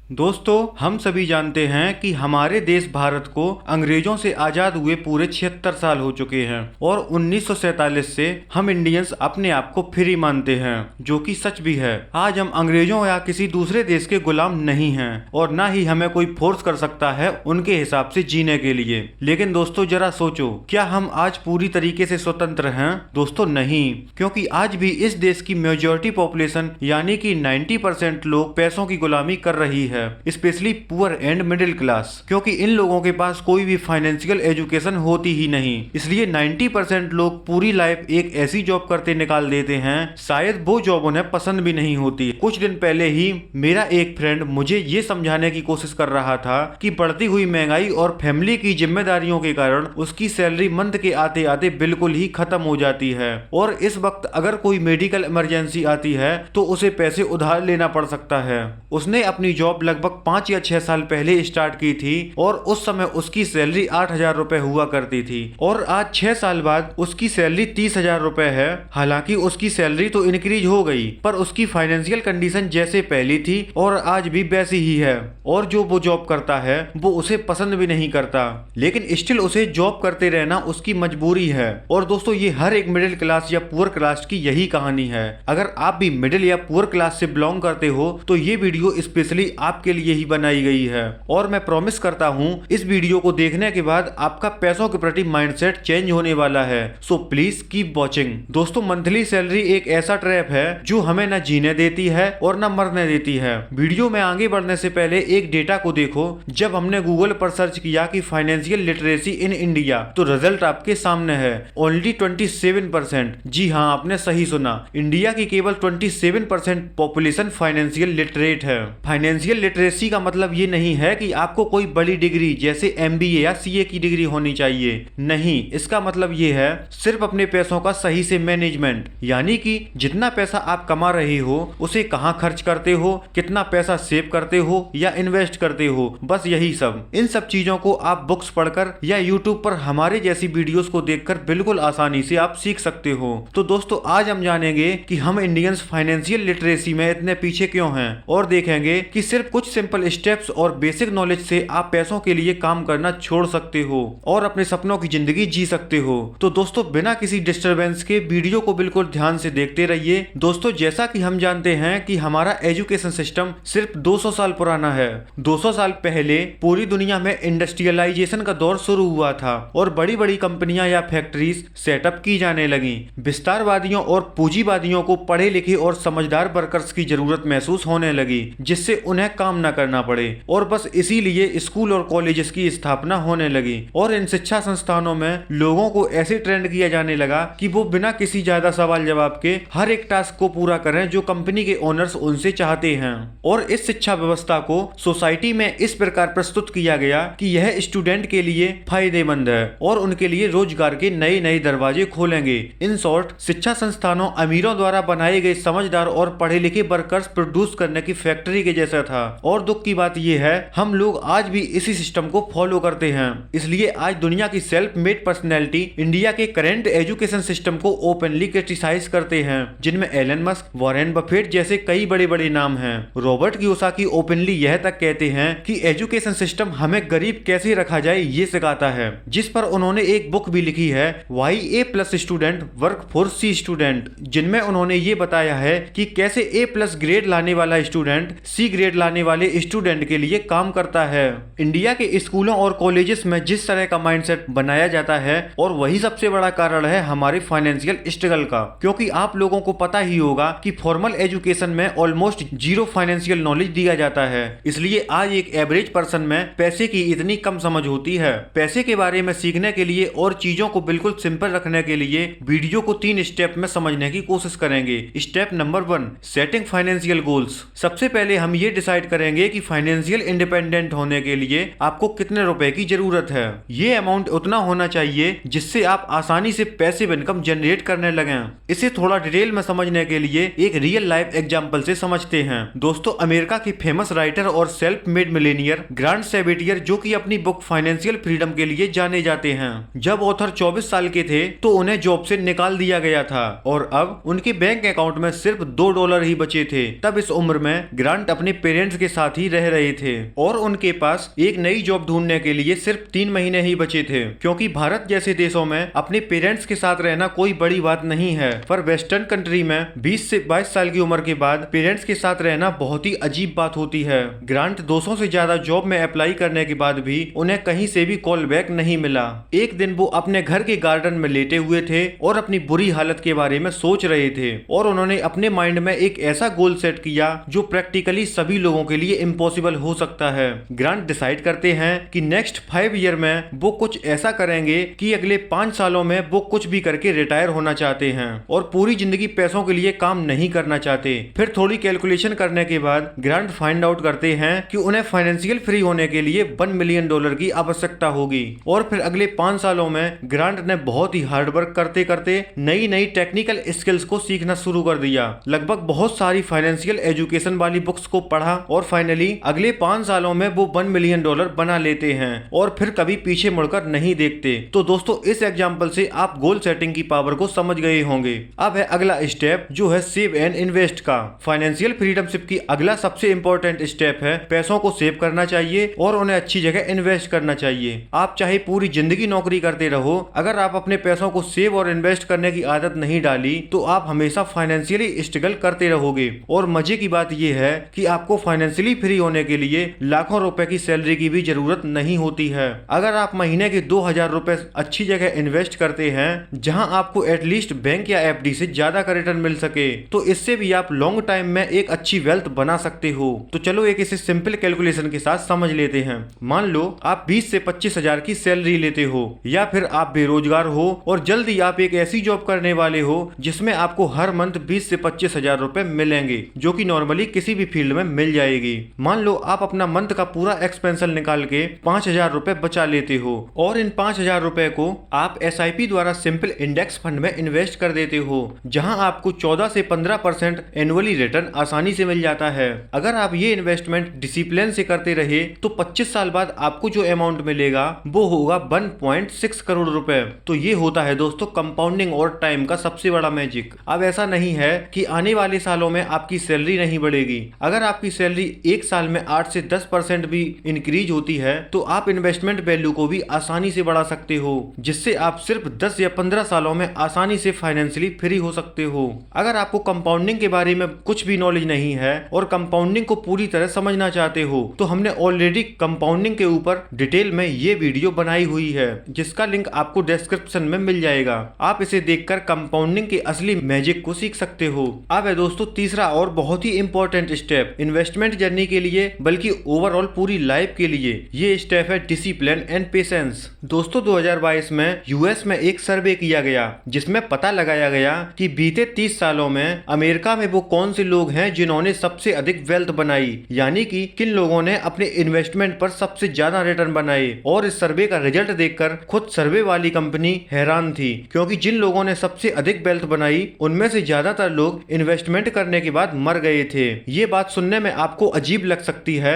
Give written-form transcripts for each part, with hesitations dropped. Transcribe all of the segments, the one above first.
दोस्तों, हम सभी जानते हैं कि हमारे देश भारत को अंग्रेजों से आज़ाद हुए पूरे 76 साल हो चुके हैं और 1947 से हम इंडियंस अपने आप को फ्री मानते हैं, जो कि सच भी है। आज हम अंग्रेजों या किसी दूसरे देश के गुलाम नहीं हैं और ना ही हमें कोई फोर्स कर सकता है उनके हिसाब से जीने के लिए। लेकिन दोस्तों, जरा सोचो, क्या हम आज पूरी तरीके से स्वतंत्र हैं? दोस्तों नहीं, क्योंकि आज भी इस देश की मेजॉरिटी पॉपुलेशन यानी कि 90% लोग पैसों की गुलामी कर रही है, specially poor and middle class, क्योंकि इन लोगों के पास कोई भी फाइनेंशियल एजुकेशन होती ही नहीं। इसलिए 90% लोग पूरी लाइफ एक ऐसी जॉब करते निकाल देते हैं, शायद वो जॉब उन्हें पसंद भी नहीं होती। कुछ दिन पहले ही मेरा एक फ्रेंड मुझे ये समझाने की कोशिश कर रहा था कि बढ़ती हुई महंगाई और फैमिली की जिम्मेदारियों के कारण उसकी सैलरी मंथ के आते आते बिल्कुल ही खत्म हो जाती है और इस वक्त अगर कोई मेडिकल इमरजेंसी आती है तो उसे पैसे उधार लेना पड़ सकता है। उसने अपनी जॉब लगभग 5 या 6 साल पहले स्टार्ट की थी और उस समय उसकी सैलरी 8,000 रुपए हुआ करती थी और आज 6 साल बाद उसकी सैलरी 30,000 रुपए है। हालांकि उसकी सैलरी तो इंक्रीज हो गई, पर उसकी फाइनेंशियल कंडीशन जैसे पहली थी और आज भी वैसी ही है और जो वो जॉब करता है वो उसे पसंद भी नहीं करता, लेकिन स्टिल उसे जॉब करते रहना उसकी मजबूरी है। और दोस्तों, ये हर एक मिडिल क्लास या पुअर क्लास की यही कहानी है। अगर आप भी मिडिल या पुअर क्लास से बिलोंग करते हो तो ये वीडियो स्पेशली आपके लिए ही बनाई गई है और मैं प्रॉमिस करता हूँ इस वीडियो को देखने के बाद आपका पैसों के प्रति माइंडसेट चेंज होने वाला है। So please keep watching. दोस्तों, मंथली सैलरी एक ऐसा ट्रैप है जो हमें न जीने देती है और न मरने देती है। वीडियो में आगे बढ़ने से पहले एक डेटा को देखो। जब हमने गूगल पर सर्च किया कि फाइनेंशियल लिटरेसी इन इंडिया, तो रिजल्ट आपके सामने है, ओनली 27%। जी हाँ, आपने सही सुना, इंडिया की केवल 27% पॉपुलेशन फाइनेंशियल लिटरेट है। फाइनेंशियल लिटरेसी का मतलब ये नहीं है कि आपको कोई बड़ी डिग्री जैसे MBA या CA की डिग्री होनी चाहिए। नहीं, इसका मतलब ये है सिर्फ अपने पैसों का सही से मैनेजमेंट, यानी कि जितना पैसा आप कमा रहे हो उसे कहाँ खर्च करते हो, कितना पैसा सेव करते हो या इन्वेस्ट करते हो, बस यही सब। इन सब चीजों को आप बुक्स पढ़कर या यूट्यूब पर हमारे जैसी वीडियोस को देखकर बिल्कुल आसानी से आप सीख सकते हो। तो दोस्तों, आज हम जानेंगे कि हम इंडियंस फाइनेंशियल लिटरेसी में इतने पीछे क्यों हैं और देखेंगे कि सिर्फ कुछ सिंपल स्टेप्स और बेसिक नॉलेज से आप पैसों के लिए काम करना छोड़ सकते हो और अपने सपनों की जिंदगी जी सकते हो। तो दोस्तों, बिना किसी डिस्टरबेंस के वीडियो को बिल्कुल ध्यान से देखते रहिए। दोस्तों, जैसा कि हम जानते हैं कि हमारा एजुकेशन सिस्टम सिर्फ 200 साल पुराना है। 200 साल पहले पूरी दुनिया में इंडस्ट्रियलाइजेशन का दौर शुरू हुआ था और बड़ी बड़ी कंपनियां या फैक्ट्रीज सेटअप की जाने लगी। विस्तारवादियों और पूंजीवादियों को पढ़े लिखे और समझदार वर्कर्स की जरूरत महसूस होने लगी, जिससे उन्हें काम न करना पड़े और बस इसीलिए स्कूल और कॉलेजेस की स्थापना होने लगी और इन शिक्षा संस्थानों में लोगों को ऐसे ट्रेंड किया जाने लगा कि वो बिना किसी ज्यादा सवाल जवाब के हर एक टास्क को पूरा करें जो कंपनी के ओनर्स उनसे चाहते हैं। और इस शिक्षा व्यवस्था को सोसाइटी में इस प्रकार प्रस्तुत किया गया कि यह स्टूडेंट के लिए फायदेमंद है और उनके लिए रोजगार के नए नए दरवाजे खोलेंगे। इन शॉर्ट, शिक्षा संस्थानों अमीरों द्वारा बनाए गए समझदार और पढ़े लिखे वर्कर्स प्रोड्यूस करने की फैक्ट्री के जैसा था। और दुख की बात यह है, हम लोग आज भी इसी सिस्टम को फॉलो करते हैं। इसलिए आज दुनिया की सेल्फ मेड पर्सनैलिटी इंडिया के करंट एजुकेशन सिस्टम को ओपनली क्रिटिसाइज करते हैं, जिनमें एलन मस्क, वॉरेन बफेट जैसे कई बड़े बड़े नाम हैं। रॉबर्ट कियोसाकी ओपनली यह तक कहते हैं कि एजुकेशन सिस्टम हमें गरीब कैसे रखा जाए ये सिखाता है, जिस पर उन्होंने एक बुक भी लिखी है, why A+ student work for C student, जिनमें उन्होंने ये बताया है कि कैसे A+ ग्रेड लाने वाला स्टूडेंट C ग्रेड लाने वाले स्टूडेंट के लिए काम करता है। इंडिया के स्कूलों और कॉलेजेस में जिस तरह का माइंडसेट बनाया जाता है और वही सबसे बड़ा कारण है हमारे फाइनेंशियल स्ट्रगल का, क्योंकि आप लोगों को पता ही होगा कि फॉर्मल एजुकेशन में ऑलमोस्ट जीरो फाइनेंशियल नॉलेज दिया जाता है। इसलिए आज एक एवरेज पर्सन में पैसे की इतनी कम समझ होती है। पैसे के बारे में सीखने के लिए और चीजों को बिल्कुल सिंपल रखने के लिए वीडियो को 3 स्टेप में समझने की कोशिश करेंगे। Step number 1, setting financial goals. सबसे पहले हम ये डिसाइड करेंगे कि फाइनेंशियल इंडिपेंडेंट होने के लिए आपको कितने रुपए की जरूरत है। ये अमाउंट उतना होना चाहिए जिससे आप आसानी से पैसिव इनकम जनरेट करने लगें। इसे थोड़ा डिटेल में समझने के लिए एक रियल लाइफ एग्जांपल से समझते हैं। दोस्तों, अमेरिका के फेमस राइटर और सेल्फ मेड मिलेनियर ग्रांट सेबेटियर, जो कि अपनी बुक फाइनेंशियल फ्रीडम के लिए जाने जाते हैं, जब ऑथर 24 साल के थे तो उन्हें जॉब से निकाल दिया गया था और अब उनके बैंक अकाउंट में सिर्फ $2 ही बचे थे। तब इस उम्र में ग्रांट अपने पेरेंट्स पेरेंट्स के साथ ही रह रहे थे और उनके पास एक नई जॉब ढूंढने के लिए सिर्फ 3 महीने ही बचे थे, क्योंकि भारत जैसे देशों में अपने पेरेंट्स के साथ रहना कोई बड़ी बात नहीं है, पर वेस्टर्न कंट्री में 20 से 22 साल की उम्र के बाद पेरेंट्स के साथ रहना बहुत ही अजीब बात होती है। ग्रांट 200 से ज्यादा जॉब में अप्लाई करने के बाद भी उन्हें कहीं से भी कॉल बैक नहीं मिला। एक दिन वो अपने घर के गार्डन में लेटे हुए थे और अपनी बुरी हालत के बारे में सोच रहे थे और उन्होंने अपने माइंड में एक ऐसा गोल सेट किया जो प्रैक्टिकली सभी लोगों के लिए इम्पॉसिबल हो सकता है। ग्रांट डिसाइड करते हैं कि नेक्स्ट 5 ईयर में वो कुछ ऐसा करेंगे कि अगले 5 सालों में वो कुछ भी करके रिटायर होना चाहते हैं और पूरी जिंदगी पैसों के लिए काम नहीं करना चाहते। फिर थोड़ी कैलकुलेशन करने के बाद ग्रांट फाइंड आउट करते हैं कि उन्हें फाइनेंशियल फ्री होने के लिए $1 मिलियन की आवश्यकता होगी और फिर अगले 5 सालों में ग्रांट ने बहुत ही हार्ड वर्क करते करते नई नई टेक्निकल स्किल्स को सीखना शुरू कर दिया। लगभग बहुत सारी फाइनेंशियल एजुकेशन वाली बुक्स को पढ़ा और फाइनली अगले 5 सालों में वो $1 मिलियन बना लेते हैं और फिर कभी पीछे मुड़कर नहीं देखते। तो दोस्तों इस एग्जाम्पल से आप गोल सेटिंग की पावर को समझ गए होंगे। अब है अगला स्टेप जो है सेव एंड इन्वेस्ट का। फाइनेंशियल फ्रीडमशिप की अगला सबसे इंपॉर्टेंट स्टेप है पैसों को सेव करना चाहिए और उन्हें अच्छी जगह इन्वेस्ट करना चाहिए। आप चाहे पूरी जिंदगी नौकरी करते रहो, अगर आप अपने पैसों को सेव और इन्वेस्ट करने की आदत नहीं डाली तो आप हमेशा फाइनेंशियली स्ट्रगल करते रहोगे। और मजे की बात यह है कि आपको फाइनेंशियली फ्री होने के लिए लाखों रुपए की सैलरी की भी जरूरत नहीं होती है। अगर आप महीने के 2000 रुपए अच्छी जगह इन्वेस्ट करते हैं जहां आपको एटलीस्ट बैंक या एफडी से ज्यादा का रिटर्न मिल सके, तो इससे भी आप लॉन्ग टाइम में एक अच्छी वेल्थ बना सकते हो। तो चलो एक इसे सिंपल कैलकुलेशन के साथ समझ लेते हैं। मान लो आप 20 से 25 हजार की सैलरी लेते हो या फिर आप बेरोजगार हो और जल्दी आप एक ऐसी जॉब करने वाले हो जिसमें आपको हर मंथ 20 से 25 हजार रुपए मिलेंगे, जो कि नॉर्मली किसी भी फील्ड में मिल जाएगी। मान लो आप अपना मंथ का पूरा एक्सपेंशन निकाल के 5000 रुपए बचा लेते हो और इन 5000 रुपए को आप SIP द्वारा सिंपल इंडेक्स फंड में इन्वेस्ट कर देते हो, जहां आपको 14 से 15% एनुअली रिटर्न आसानी से मिल जाता है। अगर आप ये इन्वेस्टमेंट डिसिप्लिन से करते रहे तो 25 साल बाद आपको जो अमाउंट मिलेगा वो होगा 1.6 करोड़ रुपए। तो ये होता है दोस्तों कंपाउंडिंग और टाइम का सबसे बड़ा मैजिक। अब ऐसा नहीं है कि आने वाले सालों में आपकी सैलरी नहीं बढ़ेगी। अगर आपकी सैलरी एक साल में 8 से 10% भी इंक्रीज होती है तो आप इन्वेस्टमेंट वैल्यू को भी आसानी से बढ़ा सकते हो, जिससे आप सिर्फ 10 या 15 सालों में आसानी से फाइनेंशियली फ्री हो सकते हो। अगर आपको कंपाउंडिंग के बारे में कुछ भी नॉलेज नहीं है और कंपाउंडिंग को पूरी तरह समझना चाहते हो तो हमने ऑलरेडी कंपाउंडिंग के ऊपर डिटेल में ये वीडियो बनाई हुई है, जिसका लिंक आपको डिस्क्रिप्शन में मिल जाएगा। आप इसे देखकर कंपाउंडिंग के असली मैजिक को सीख सकते हो। अब है दोस्तों तीसरा और बहुत ही इंपॉर्टेंट स्टेप इन्वेस्टमेंट जर्नी के लिए, बल्कि ओवरऑल पूरी लाइफ के लिए। ये स्टेप है डिसिप्लिन एंड पेशेंस। दोस्तों 2022 में यूएस में एक सर्वे किया गया जिसमें पता लगाया गया कि बीते 30 सालों में अमेरिका में वो कौन से लोग हैं जिन्होंने सबसे अधिक वेल्थ बनाई, यानी कि किन लोगों ने अपने इन्वेस्टमेंट पर सबसे ज्यादा रिटर्न बनाए। और इस सर्वे का रिजल्ट देखकर खुद सर्वे वाली कंपनी हैरान थी, क्योंकि जिन लोगों ने सबसे अधिक वेल्थ बनाई उनमें से ज्यादातर लोग इन्वेस्टमेंट करने के बाद मर गए थे। ये बात सुनने में आपको अजीब लग सकती है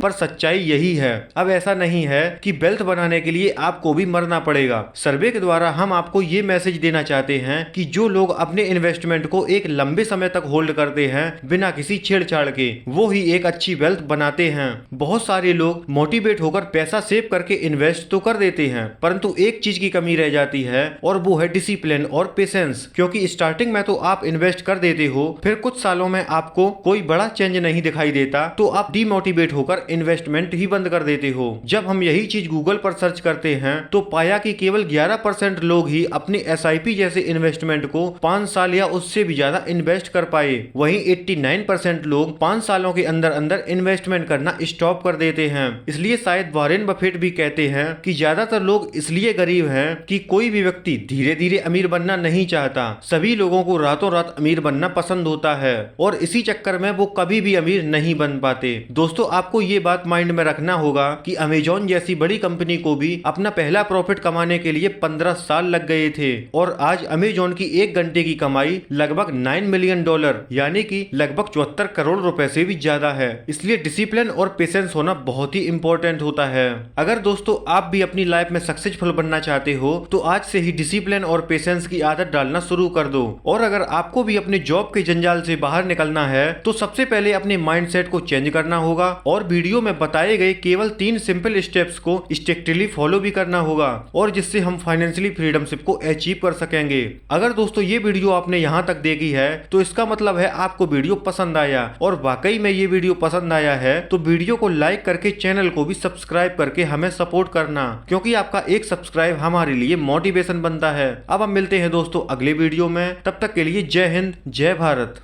पर सच्चाई यही है। अब ऐसा नहीं है कि वेल्थ बनाने के लिए आपको भी मरना पड़ेगा। सर्वे के द्वारा हम आपको ये मैसेज देना चाहते हैं कि जो लोग अपने इन्वेस्टमेंट को एक लंबे समय तक होल्ड करते हैं बिना किसी छेड़छाड़ के, वो ही एक अच्छी वेल्थ बनाते हैं। बहुत सारे लोग मोटिवेट होकर पैसा सेव करके इन्वेस्ट तो कर देते हैं, परंतु एक चीज की कमी रह जाती है और वो है डिसिप्लिन और पेशेंस। क्योंकि स्टार्टिंग में तो आप इन्वेस्ट कर देते हो, फिर कुछ सालों में आपको कोई बड़ा चेंज नहीं दिखाई देता तो आप डीमोटिवेट होकर इन्वेस्टमेंट ही बंद कर देते हो। जब हम यही चीज गूगल पर सर्च करते हैं तो पाया कि केवल 11% लोग ही अपने SIP जैसे इन्वेस्टमेंट को 5 साल या उससे भी ज्यादा इन्वेस्ट कर पाए। वहीं 89% लोग 5 सालों के अंदर अंदर इन्वेस्टमेंट करना स्टॉप कर देते हैं। इसलिए शायद वॉरेन बफेट भी कहते हैं कि ज्यादातर लोग इसलिए गरीब हैं कि कोई भी व्यक्ति धीरे धीरे अमीर बनना नहीं चाहता। सभी लोगों को रातों रात अमीर बनना पसंद होता है और इसी चक्कर में वो कभी भी अमीर नहीं बन पाते। दोस्तों आपको ये बात माइंड में रखना होगा कि अमेजॉन जैसी बड़ी कंपनी को भी अपना पहला प्रॉफिट कमाने के लिए 15 साल लग गए थे और आज अमेजॉन की 1 घंटे की कमाई लगभग $9 मिलियन यानी कि लगभग 74 करोड़ रुपए से भी ज्यादा है। इसलिए डिसिप्लिन और पेशेंस होना बहुत ही इंपॉर्टेंट होता है। अगर दोस्तों आप भी अपनी लाइफ में सक्सेसफुल बनना चाहते हो तो आज से ही डिसिप्लिन और पेशेंस की आदत डालना शुरू कर दो। और अगर आपको भी अपने जॉब के जंजाल से बाहर निकलना है तो सबसे पहले अपने माइंडसेट को चेंज करना होगा और वीडियो में बताए गए केवल 3 सिंपल स्टेप्स को स्ट्रिक्टली फॉलो भी करना होगा और जिससे हम फाइनेंशियली फ्रीडमशिप को अचीव कर सकेंगे। अगर दोस्तों ये वीडियो आपने यहाँ तक देखी है तो इसका मतलब है आपको वीडियो पसंद आया और वाकई में ये वीडियो पसंद आया है तो वीडियो को लाइक करके चैनल को भी सब्सक्राइब करके हमें सपोर्ट करना, क्योंकि आपका एक सब्सक्राइब हमारे लिए मोटिवेशन बनता है। अब हम मिलते हैं दोस्तों अगले वीडियो में, तब तक के लिए जय हिंद जय भारत।